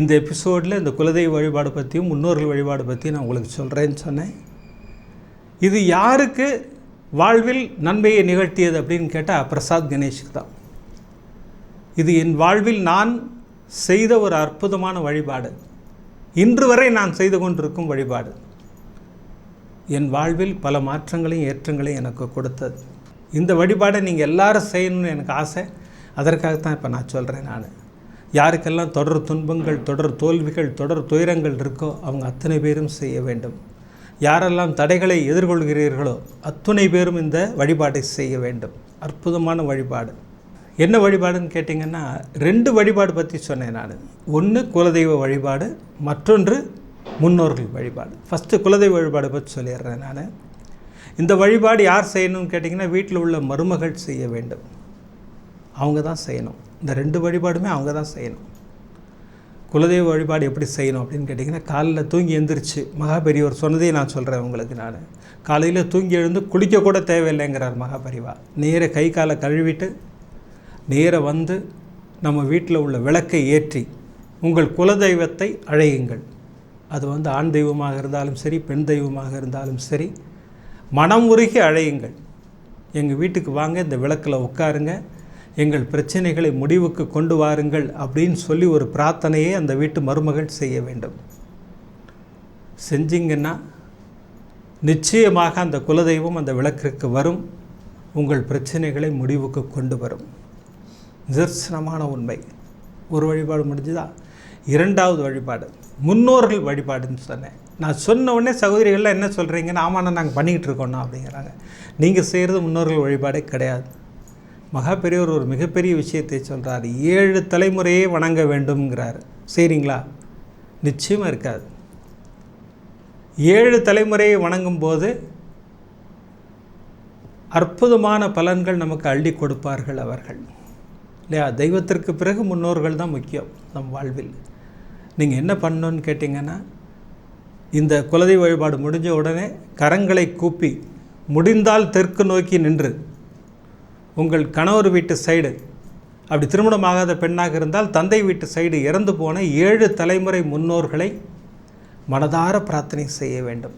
இந்த எபிசோடில் இந்த குலதெய்வ வழிபாடு பற்றியும் முன்னோர்கள் வழிபாடு பற்றியும் நான் உங்களுக்கு சொல்கிறேன்னு சொன்னேன். இது யாருக்கு வாழ்வில் நன்மையை நிகழ்த்தியது அப்படின்னு கேட்டால் பிரசாத் கணேஷுக்கு தான். இது என் வாழ்வில் நான் செய்த ஒரு அற்புதமான வழிபாடு, இன்று வரை நான் செய்து கொண்டிருக்கும் வழிபாடு. என் வாழ்வில் பல மாற்றங்களையும் ஏற்றங்களையும் எனக்கு கொடுத்தது. இந்த வழிபாடை நீங்கள் எல்லாரும் செய்யணும்னு எனக்கு ஆசை. அதற்காகத்தான் இப்போ நான் சொல்கிறேன். நான் யாருக்கெல்லாம் தொடர் துன்பங்கள், தொடர் தோல்விகள், தொடர் துயரங்கள் இருக்கோ அவங்க அத்தனை பேரும் செய்ய வேண்டும். யாரெல்லாம் தடைகளை எதிர்கொள்கிறீர்களோ அத்தனை பேரும் இந்த வழிபாட்டை செய்ய வேண்டும். அற்புதமான வழிபாடு. என்ன வழிபாடுன்னு கேட்டிங்கன்னா, 2 வழிபாடு பற்றி சொன்னேன் நான். ஒன்று குலதெய்வ வழிபாடு, மற்றொன்று முன்னோர்கள் வழிபாடு. ஃபஸ்ட்டு குலதெய்வ வழிபாடு பற்றி சொல்லிடுறேன் நான். இந்த வழிபாடு யார் செய்யணும்னு கேட்டிங்கன்னா, வீட்டில் உள்ள மருமகள் செய்ய வேண்டும். அவங்க தான் செய்யணும். இந்த 2 வழிபாடுமே அவங்க தான் செய்யணும். குலதெய்வ வழிபாடு எப்படி செய்யணும் அப்படின்னு கேட்டிங்கன்னா, காலையில் தூங்கி எழுந்திரிச்சு, மகாபெரியவர் சொன்னதையும் நான் சொல்கிறேன் உங்களுக்கு. நான் காலையில் தூங்கி எழுந்து குளிக்கக்கூட தேவையில்லைங்கிறார் மகாபெரிவா. நேர கை காலை கழுவிட்டு நேர வந்து நம்ம வீட்டில் உள்ள விளக்கை ஏற்றி உங்கள் குலதெய்வத்தை அழையுங்கள். அது ஆண் தெய்வமாக இருந்தாலும் சரி, பெண் தெய்வமாக இருந்தாலும் சரி, மனம் உருகி அழையுங்கள். எங்கள் வீட்டுக்கு வாங்க, இந்த விளக்கில் உட்காருங்க, எங்கள் பிரச்சனைகளை முடிவுக்கு கொண்டு வாருங்கள் அப்படின்னு சொல்லி ஒரு பிரார்த்தனையை அந்த வீட்டு மருமகள் செய்ய வேண்டும். செஞ்சிங்கன்னா நிச்சயமாக அந்த குலதெய்வம் அந்த விளக்கிற்கு வரும், உங்கள் பிரச்சனைகளை முடிவுக்கு கொண்டு வரும். நிதர்சனமான உண்மை. ஒரு வழிபாடு முடிஞ்சுதா? 2வது வழிபாடு முன்னோர்கள் வழிபாடுன்னு சொன்னேன். நான் சொன்ன உடனே சகோதரிகள்லாம் என்ன சொல்கிறீங்கன்னா, ஆமாண்ணா நாங்கள் பண்ணிக்கிட்டு இருக்கோண்ணா அப்படிங்கிறாங்க. நீங்கள் செய்கிறது முன்னோர்கள் வழிபாடே கிடையாது. மகாபெரியவர் ஒரு மிகப்பெரிய விஷயத்தை சொல்கிறார். 7 தலைமுறையே வணங்க வேண்டும்ங்கிறார். செய்கிறீங்களா? நிச்சயமாக இருக்காது. 7 தலைமுறையை வணங்கும்போது அற்புதமான பலன்கள் நமக்கு அள்ளி கொடுப்பார்கள் அவர்கள், இல்லையா? தெய்வத்திற்கு பிறகு முன்னோர்கள் தான் முக்கியம் நம் வாழ்வில். நீங்கள் என்ன பண்ணணுன்னு கேட்டிங்கன்னா, இந்த குலதெய்வ வழிபாடு முடிஞ்ச உடனே கரங்களை கூப்பி முடிந்தால் தெற்கு நோக்கி நின்று உங்கள் கணவர் வீட்டு சைடு, அப்படி திருமணமாகாத பெண்ணாக இருந்தால் தந்தை வீட்டு சைடு இறந்து போன 7 தலைமுறை முன்னோர்களை மனதார பிரார்த்தனை செய்ய வேண்டும்.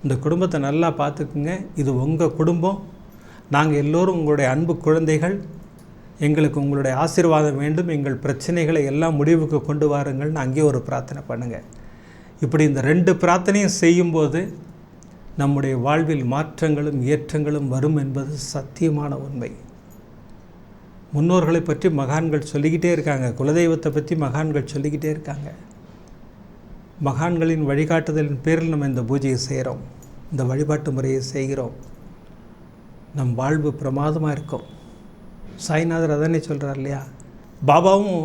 இந்த குடும்பத்தை நல்லா பார்த்துக்குங்க, இது உங்கள் குடும்பம், நாங்கள் எல்லோரும் உங்களுடைய அன்பு குழந்தைகள், எங்களுக்கு உங்களுடைய ஆசீர்வாதம் வேண்டும், எங்கள் பிரச்சனைகளை எல்லாம் முடிவுக்கு கொண்டு வாருங்கள்னு அங்கேயே ஒரு பிரார்த்தனை பண்ணுங்கள். இப்படி இந்த 2 பிரார்த்தனையும் செய்யும்போது நம்முடைய வாழ்வில் மாற்றங்களும் ஏற்றங்களும் வரும் என்பது சத்தியமான உண்மை. முன்னோர்களை பற்றி மகான்கள் சொல்லிக்கிட்டே இருக்காங்க, குலதெய்வத்தை பற்றி மகான்கள் சொல்லிக்கிட்டே இருக்காங்க. மகான்களின் வழிகாட்டுதலின் பேரில் நம்ம இந்த பூஜையை செய்கிறோம், இந்த வழிபாட்டு முறையை செய்கிறோம். நம் வாழ்வு பிரமாதமாக இருக்கும். சாய்நாதர் அதனே சொல்கிறார் இல்லையா? பாபாவும்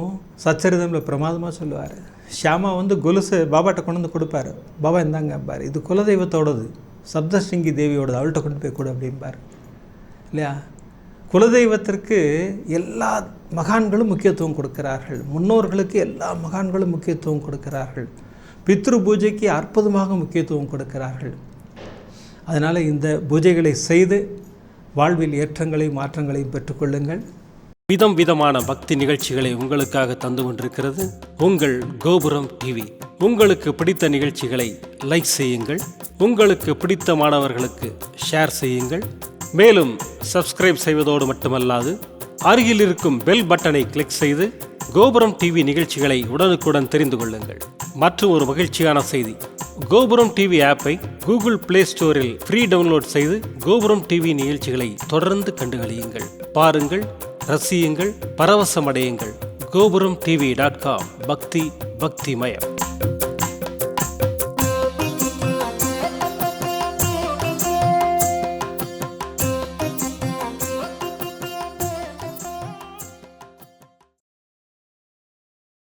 சச்சரிதமில் பிரமாதமாக சொல்லுவார். ஷியாமா கொலுசு பாபாட்ட கொண்டு வந்து கொடுப்பார். பாபா இருந்தாங்க பார், இது குலதெய்வத்தோடது, சப்தஸ்ருங்கி தேவியோடது, அவள்கிட்ட கொண்டு போய் கொடு அப்படின்பார் இல்லையா? குலதெய்வத்திற்கு எல்லா மகான்களும் முக்கியத்துவம் கொடுக்கிறார்கள். முன்னோர்களுக்கு எல்லா மகான்களும் முக்கியத்துவம் கொடுக்கிறார்கள். பித்ரு பூஜைக்கு அற்புதமாக முக்கியத்துவம் கொடுக்கிறார்கள். அதனால் இந்த பூஜைகளை செய்து வாழ்வில் ஏற்றங்களையும் மாற்றங்களையும் பெற்றுக்கொள்ளுங்கள். விதம் விதமான பக்தி நிகழ்ச்சிகளை உங்களுக்காக தந்து கொண்டிருக்கிறது உங்கள் கோபுரம் டிவி. உங்களுக்கு பிடித்த நிகழ்ச்சிகளை லைக் செய்யுங்கள், உங்களுக்கு பிடித்த மாணவர்களுக்கு ஷேர் செய்யுங்கள். மேலும் சப்ஸ்கிரைப் செய்வதோடு மட்டுமல்லாது அருகில் இருக்கும் பெல் பட்டனை கிளிக் செய்து கோபுரம் டிவி நிகழ்ச்சிகளை உடனுக்குடன் தெரிந்து கொள்ளுங்கள். மற்றும் ஒரு மகிழ்ச்சியான செய்தி, கோபுரம் டிவி ஆப்பை கூகுள் பிளே ஸ்டோரில் ஃப்ரீ டவுன்லோட் செய்து கோபுரம் டிவி நிகழ்ச்சிகளை தொடர்ந்து கண்டுகளியுங்கள், பாருங்கள், ரசியுங்கள், பரவசமடையுங்கள். gopuramtv.com. பக்திமயம்.